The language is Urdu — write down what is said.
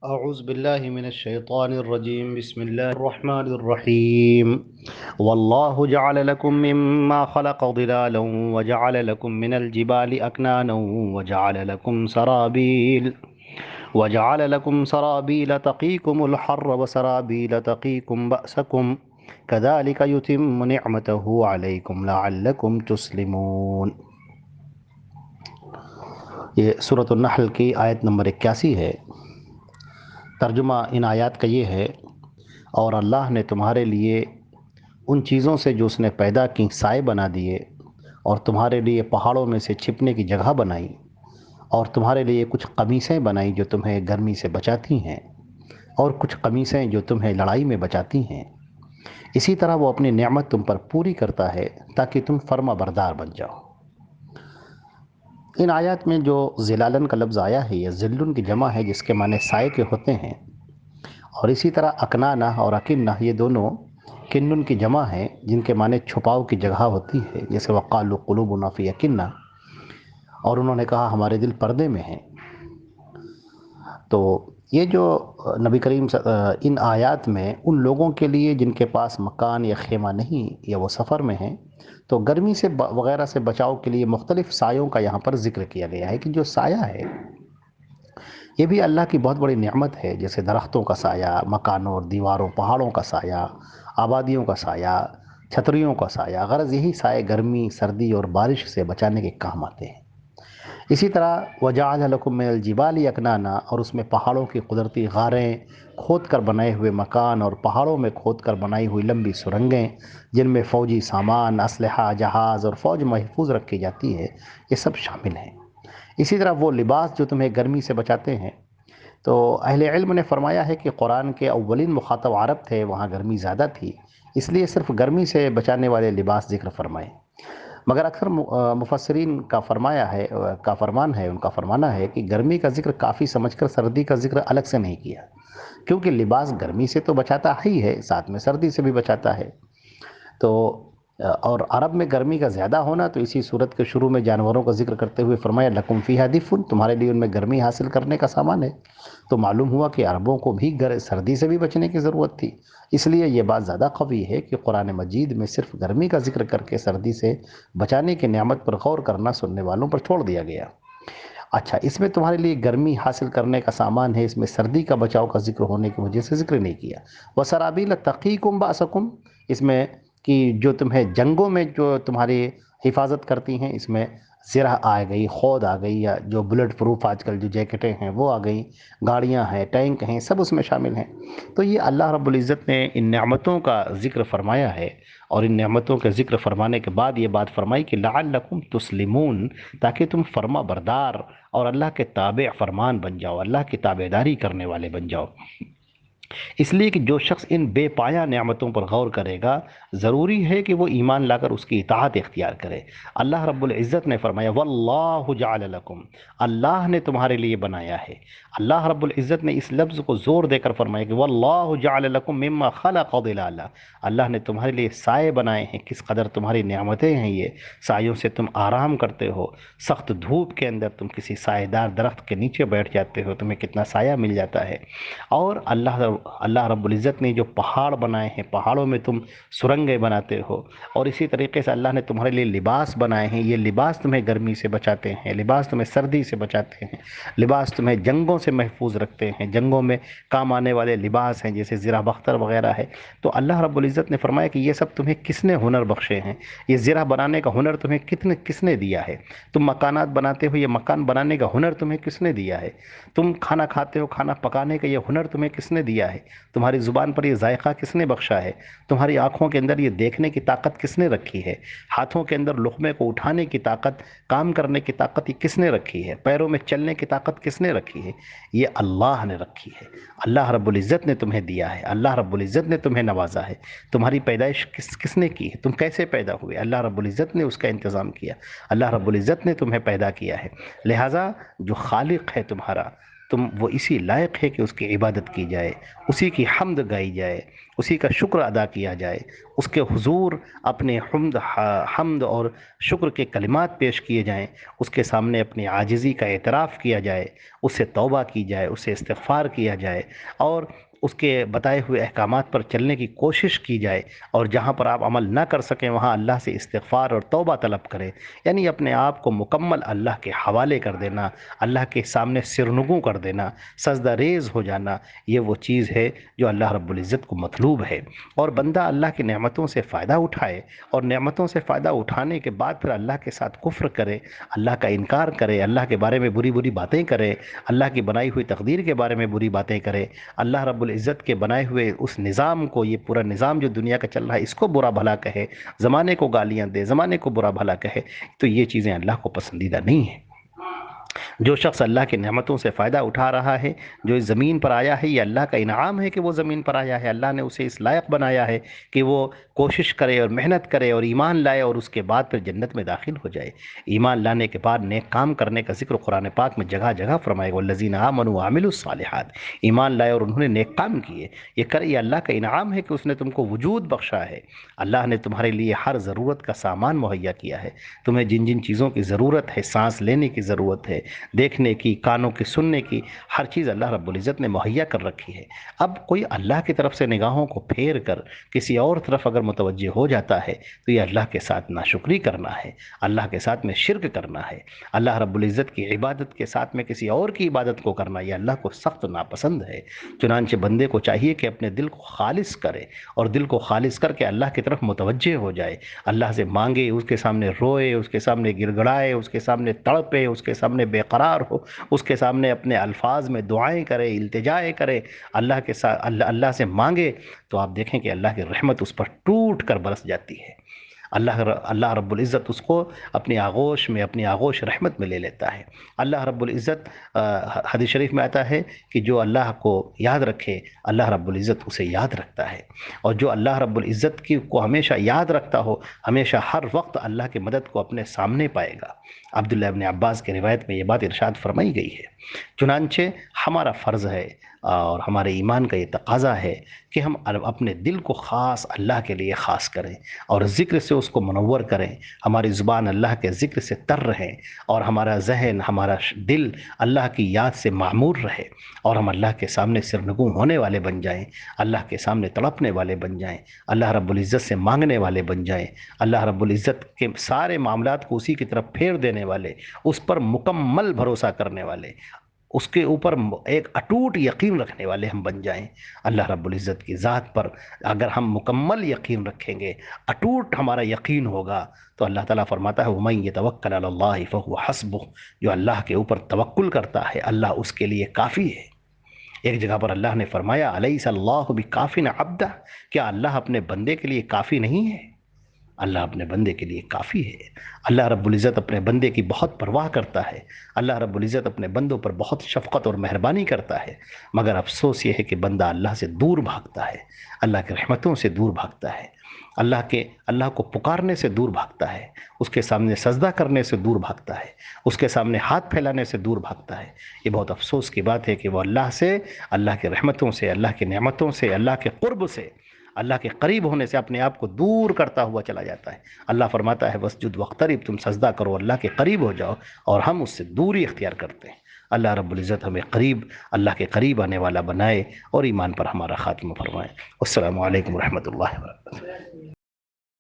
أعوذ بالله من الشيطان الرجيم بسم الله الرحمن الرحيم والله جعل لكم مما خلق ظلالا وجعل لكم من الجبال أكنانا وجعل لكم سرابيل تقيكم الحر وسرابيل تقيكم بأسكم كذلك يتم نعمته عليكم لعلكم تسلمون۔ یہ سورۃ النحل کی آیت نمبر 81 ہے۔ ترجمہ ان آیات کا یہ ہے، اور اللہ نے تمہارے لیے ان چیزوں سے جو اس نے پیدا کی سائے بنا دیے، اور تمہارے لیے پہاڑوں میں سے چھپنے کی جگہ بنائی، اور تمہارے لیے کچھ قمیصیں بنائی جو تمہیں گرمی سے بچاتی ہیں، اور کچھ قمیصیں جو تمہیں لڑائی میں بچاتی ہیں۔ اسی طرح وہ اپنی نعمت تم پر پوری کرتا ہے تاکہ تم فرما بردار بن جاؤ۔ ان آیات میں جو ظلالن کا لفظ آیا ہے، یہ ظلن کی جمع ہے جس کے معنی سائے کے ہوتے ہیں، اور اسی طرح اکنانہ اور اکنہ یہ دونوں کنن کی جمع ہیں جن کے معنی چھپاؤ کی جگہ ہوتی ہے، جیسے وقالوا قلوبنا فی اکنہ، اور انہوں نے کہا ہمارے دل پردے میں ہیں۔ تو یہ جو نبی کریم ان آیات میں ان لوگوں کے لیے جن کے پاس مکان یا خیمہ نہیں یا وہ سفر میں ہیں، تو گرمی سے وغیرہ سے بچاؤ کے لیے مختلف سایوں کا یہاں پر ذکر کیا گیا ہے کہ جو سایہ ہے یہ بھی اللہ کی بہت بڑی نعمت ہے، جیسے درختوں کا سایہ، مکانوں اور دیواروں پہاڑوں کا سایہ، آبادیوں کا سایہ، چھتریوں کا سایہ، غرض یہی سائے گرمی، سردی اور بارش سے بچانے کے کام آتے ہیں۔ اسی طرح وجعل لکم من الجبال اکنانا، اور اس میں پہاڑوں کی قدرتی غاریں، کھود کر بنائے ہوئے مکان اور پہاڑوں میں کھود کر بنائی ہوئی لمبی سرنگیں جن میں فوجی سامان، اسلحہ، جہاز اور فوج محفوظ رکھی جاتی ہے، یہ سب شامل ہیں۔ اسی طرح وہ لباس جو تمہیں گرمی سے بچاتے ہیں، تو اہل علم نے فرمایا ہے کہ قرآن کے اولین مخاطب عرب تھے، وہاں گرمی زیادہ تھی، اس لیے صرف گرمی سے بچانے والے لباس ذکر فرمائے، مگر اکثر مفسرین کا فرمان ہے، ان کا فرمانا ہے کہ گرمی کا ذکر کافی سمجھ کر سردی کا ذکر الگ سے نہیں کیا، کیونکہ لباس گرمی سے تو بچاتا ہی ہے، ساتھ میں سردی سے بھی بچاتا ہے۔ تو اور عرب میں گرمی کا زیادہ ہونا، تو اسی صورت کے شروع میں جانوروں کا ذکر کرتے ہوئے فرمایا لکم فیہا دفء، تمہارے لیے ان میں گرمی حاصل کرنے کا سامان ہے۔ تو معلوم ہوا کہ عربوں کو بھی سردی سے بھی بچنے کی ضرورت تھی، اس لیے یہ بات زیادہ قوی ہے کہ قرآن مجید میں صرف گرمی کا ذکر کر کے سردی سے بچانے کی نعمت پر غور کرنا سننے والوں پر چھوڑ دیا گیا۔ اچھا، اس میں تمہارے لیے گرمی حاصل کرنے کا سامان ہے، اس میں سردی کا بچاؤ کا ذکر ہونے کی وجہ سے ذکر نہیں کیا۔ وَسَرَابِيلَ تَقِيكُمْ بَأْسَكُمْ، اس میں کہ جو تمہیں جنگوں میں جو تمہاری حفاظت کرتی ہیں، اس میں زرہ آ گئی، خود آ گئی، یا جو بلٹ پروف آج کل جو جیکٹیں ہیں وہ آ گئیں، گاڑیاں ہیں، ٹینک ہیں، سب اس میں شامل ہیں۔ تو یہ اللہ رب العزت نے ان نعمتوں کا ذکر فرمایا ہے، اور ان نعمتوں کے ذکر فرمانے کے بعد یہ بات فرمائی کہ لعلکم تسلمون، تاکہ تم فرما بردار اور اللہ کے تابع فرمان بن جاؤ، اللہ کی تابع داری کرنے والے بن جاؤ۔ اس لیے کہ جو شخص ان بے پایہ نعمتوں پر غور کرے گا، ضروری ہے کہ وہ ایمان لا کر اس کی اطاعت اختیار کرے۔ اللہ رب العزت نے فرمایا واللہ جعل لکم، اللہ نے تمہارے لیے بنایا ہے۔ اللہ رب العزت نے اس لفظ کو زور دے کر فرمایا کہ واللہ جعل لکم مما خلق ظلالا، اللہ نے تمہارے لیے سائے بنائے ہیں۔ کس قدر تمہاری نعمتیں ہیں یہ، سایوں سے تم آرام کرتے ہو، سخت دھوپ کے اندر تم کسی سائے دار درخت کے نیچے بیٹھ جاتے ہو، تمہیں کتنا سایہ مل جاتا ہے۔ اور اللہ رب العزت نے جو پہاڑ بنائے ہیں، پہاڑوں میں تم سرنگیں بناتے ہو، اور اسی طریقے سے اللہ نے تمہارے لیے لباس بنائے ہیں، یہ لباس تمہیں گرمی سے بچاتے ہیں، لباس تمہیں سردی سے بچاتے ہیں، لباس تمہیں جنگوں سے محفوظ رکھتے ہیں، جنگوں میں کام آنے والے لباس ہیں جیسے زرہ بختر وغیرہ ہے۔ تو اللہ رب العزت نے فرمایا کہ یہ سب تمہیں کس نے ہنر بخشے ہیں، یہ زرہ بنانے کا ہنر تمہیں کس نے دیا ہے، تم مکانات بناتے ہو، یہ مکان بنانے کا ہنر تمہیں کس نے دیا ہے، تم کھانا کھاتے ہو، کھانا پکانے کا یہ ہنر تمہیں کس نے دیا ہے، تمہاری زبان پر یہ ذائقہ کس نے بخشا ہے، تمہاری آنکھوں کے اندر یہ دیکھنے کی طاقت کس نے رکھی ہے، ہاتھوں کے اندر لقمے کو اٹھانے کی طاقت، کام کرنے کی طاقت یہ کس نے رکھی ہے، پیروں میں چلنے کی طاقت کس نے رکھی ہے، یہ اللہ نے رکھی ہے۔ اللہ رب العزت نے تمہیں دیا ہے، اللہ رب العزت نے تمہیں نوازا ہے۔ تمہاری پیدائش کس نے کی ہے، تم کیسے پیدا ہوئے، اللہ رب العزت نے اس کا انتظام کیا، اللہ رب العزت نے تمہیں پیدا کیا ہے۔ لہٰذا جو خالق ہے تمہارا، وہ اسی لائق ہے کہ اس کی عبادت کی جائے، اسی کی حمد گائی جائے، اسی کا شکر ادا کیا جائے، اس کے حضور اپنے حمد اور شکر کے کلمات پیش کیے جائیں، اس کے سامنے اپنی عاجزی کا اعتراف کیا جائے، اس سے توبہ کی جائے، اس سے استغفار کیا جائے، اور اس کے بتائے ہوئے احکامات پر چلنے کی کوشش کی جائے، اور جہاں پر آپ عمل نہ کر سکیں وہاں اللہ سے استغفار اور توبہ طلب کریں، یعنی اپنے آپ کو مکمل اللہ کے حوالے کر دینا، اللہ کے سامنے سرنگوں کر دینا، سجدہ ریز ہو جانا، یہ وہ چیز ہے جو اللہ رب العزت کو مطلوب ہے۔ اور بندہ اللہ کی نعمتوں سے فائدہ اٹھائے، اور نعمتوں سے فائدہ اٹھانے کے بعد پھر اللہ کے ساتھ کفر کرے، اللہ کا انکار کرے، اللہ کے بارے میں بری بری باتیں کرے، اللہ کی بنائی ہوئی تقدیر کے بارے میں بری باتیں کرے، اللہ رب العزت کے بنائے ہوئے اس نظام کو، یہ پورا نظام جو دنیا کا چل رہا ہے اس کو برا بھلا کہے، زمانے کو گالیاں دے، زمانے کو برا بھلا کہے، تو یہ چیزیں اللہ کو پسندیدہ نہیں ہیں۔ جو شخص اللہ کی نعمتوں سے فائدہ اٹھا رہا ہے، جو اس زمین پر آیا ہے، یہ اللہ کا انعام ہے کہ وہ زمین پر آیا ہے، اللہ نے اسے اس لائق بنایا ہے کہ وہ کوشش کرے اور محنت کرے اور ایمان لائے، اور اس کے بعد پھر جنت میں داخل ہو جائے۔ ایمان لانے کے بعد نیک کام کرنے کا ذکر قرآن پاک میں جگہ جگہ فرمائے گا، والذین آمنوا وعملوا الصالحات، ایمان لائے اور انہوں نے نیک کام کیے، یہ اللہ کا انعام ہے کہ اس نے تم کو وجود بخشا ہے، اللہ نے تمہارے لیے ہر ضرورت کا سامان مہیا کیا ہے، تمہیں جن جن چیزوں کی ضرورت ہے، سانس لینے کی ضرورت ہے، دیکھنے کی، کانوں کی سننے کی، ہر چیز اللہ رب العزت نے مہیا کر رکھی ہے۔ اب کوئی اللہ کی طرف سے نگاہوں کو پھیر کر کسی اور طرف اگر متوجہ ہو جاتا ہے تو یہ اللہ کے ساتھ ناشکری کرنا ہے، اللہ کے ساتھ میں شرک کرنا ہے، اللہ رب العزت کی عبادت کے ساتھ میں کسی اور کی عبادت کو کرنا یہ اللہ کو سخت ناپسند ہے۔ چنانچہ بندے کو چاہیے کہ اپنے دل کو خالص کرے، اور دل کو خالص کر کے اللہ کی طرف متوجہ ہو جائے، اللہ سے مانگے، اس کے سامنے روئے، اس کے سامنے گڑ گڑائے، اس کے سامنے تڑپے، اس کے سامنے بے قرار ہو، اس کے سامنے اپنے الفاظ میں دعائیں کرے، التجائیں کرے، اللہ کے ساتھ اللہ سے مانگے، تو آپ دیکھیں کہ اللہ کی رحمت اس پر ٹوٹ کر برس جاتی ہے۔ اللہ رب العزت اس کو اپنی آغوش رحمت میں لے لیتا ہے۔ اللہ رب العزت حدیث شریف میں آتا ہے کہ جو اللہ کو یاد رکھے اللہ رب العزت اسے یاد رکھتا ہے، اور جو اللہ رب العزت کو ہمیشہ یاد رکھتا ہو ہمیشہ ہر وقت اللہ کی مدد کو اپنے سامنے پائے گا۔ عبداللہ ابن عباس کی روایت میں یہ بات ارشاد فرمائی گئی ہے۔ چنانچہ ہمارا فرض ہے اور ہمارے ایمان کا یہ تقاضا ہے کہ ہم اپنے دل کو خاص اللہ کے لیے خاص کریں، اور ذکر سے اس کو منور کریں، ہماری زبان اللہ کے ذکر سے تر رہیں، اور ہمارا ذہن، ہمارا دل اللہ کی یاد سے معمور رہے، اور ہم اللہ کے سامنے سرنگوں ہونے والے بن جائیں، اللہ کے سامنے تڑپنے والے بن جائیں، اللہ رب العزت سے مانگنے والے بن جائیں، اللہ رب العزت کے سارے معاملات کو اسی کی طرف پھیر دینے والے، اس پر مکمل بھروسہ کرنے والے، اس کے اوپر ایک اٹوٹ یقین رکھنے والے ہم بن جائیں۔ اللہ رب العزت کی ذات پر اگر ہم مکمل یقین رکھیں گے، اٹوٹ ہمارا یقین ہوگا، تو اللہ تعالیٰ فرماتا ہے وَمَن يَتَوَكَّلْ عَلَى اللَّهِ فَهُوَ حَسْبُهُ، جو اللہ کے اوپر توکل کرتا ہے اللہ اس کے لیے کافی ہے۔ ایک جگہ پر اللہ نے فرمایا أَلَيْسَ اللَّهُ بِكَافٍ عَبْدَهُ، کیا اللہ اپنے بندے کے لیے کافی نہیں ہے؟ اللہ اپنے بندے کے لیے کافی ہے۔ اللہ رب العزت اپنے بندے کی بہت پرواہ کرتا ہے، اللہ رب العزت اپنے بندوں پر بہت شفقت اور مہربانی کرتا ہے، مگر افسوس یہ ہے کہ بندہ اللہ سے دور بھاگتا ہے، اللہ کی رحمتوں سے دور بھاگتا ہے، اللہ کو پکارنے سے دور بھاگتا ہے، اس کے سامنے سجدہ کرنے سے دور بھاگتا ہے، اس کے سامنے ہاتھ پھیلانے سے دور بھاگتا ہے۔ یہ بہت افسوس کی بات ہے کہ وہ اللہ کی رحمتوں سے، اللہ کی نعمتوں سے، اللہ کے قرب سے، اللہ کے قریب ہونے سے اپنے آپ کو دور کرتا ہوا چلا جاتا ہے۔ اللہ فرماتا ہے وَاسْجُدْ وَاقْتَرِب، تم سجدہ کرو، اللہ کے قریب ہو جاؤ، اور ہم اس سے دوری اختیار کرتے ہیں۔ اللہ رب العزت ہمیں اللہ کے قریب آنے والا بنائے، اور ایمان پر ہمارا خاتمہ فرمائے۔ السلام علیکم ورحمۃ اللہ وبرکاتہ۔